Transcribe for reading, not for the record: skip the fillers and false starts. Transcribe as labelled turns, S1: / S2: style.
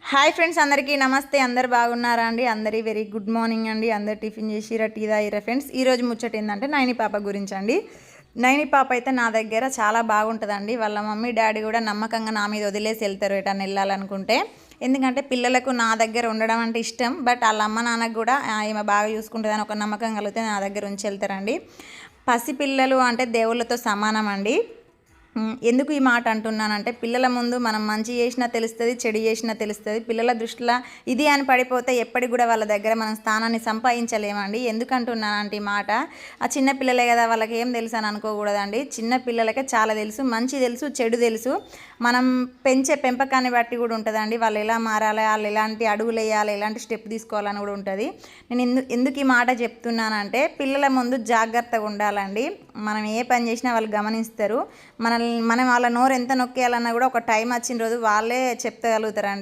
S1: Hi friends, అందరికీ నమస్తే. అందరు బాగున్నారా అండి? అందరి వెరీ గుడ్ మార్నింగ్ అండి. అందరు టిఫిన్ చేసిరా, టీ తాగిరా ఫ్రెండ్స్? ఈరోజు ముచ్చట ఏంటంటే నైని పాప గురించి అండి. నైని పాప అయితే నా దగ్గర చాలా బాగుంటుందండి. వాళ్ళ మమ్మీ డాడీ కూడా నమ్మకంగా నా మీద వదిలేసి వెళ్తారు ఎటన్నా వెళ్ళాలనుకుంటే. ఎందుకంటే పిల్లలకు నా దగ్గర ఉండడం అంటే ఇష్టం. బట్ వాళ్ళ అమ్మ నాన్నకు కూడా ఈమె బాగా చూసుకుంటుందని ఒక నమ్మకం కలిగితే నా దగ్గర ఉంచి వెళ్తారండి. పసిపిల్లలు అంటే దేవుళ్ళతో సమానం అండి. ఎందుకు ఈ మాట అంటున్నానంటే, పిల్లల ముందు మనం మంచి చేసినా తెలుస్తుంది, చెడు చేసినా తెలుస్తుంది. పిల్లల దృష్టిలో ఇది అని పడిపోతే ఎప్పటికి కూడా వాళ్ళ దగ్గర మనం స్థానాన్ని సంపాదించలేమండి. ఎందుకు అంటున్నానంటే ఈ మాట, ఆ చిన్న పిల్లలే కదా, వాళ్ళకి ఏం తెలుసు అని అనుకోకూడదండి. చిన్న పిల్లలకే చాలా తెలుసు, మంచి తెలుసు, చెడు తెలుసు. మనం పెంచే పెంపకాన్ని బట్టి కూడా ఉంటుందండి. వాళ్ళు ఎలా మారాలి, వాళ్ళు ఎలాంటి అడుగులు వేయాలి, ఎలాంటి స్టెప్ తీసుకోవాలని కూడా ఉంటుంది. నేను ఎందుకు ఈ మాట చెప్తున్నానంటే, పిల్లల ముందు జాగ్రత్తగా ఉండాలండి. మనం ఏ పని చేసినా వాళ్ళు గమనిస్తారు. మనం వాళ్ళ నోరు ఎంత నొక్కేయాలన్నా కూడా ఒక టైం వచ్చిన రోజు వాళ్ళే చెప్తగలుగుతారండి.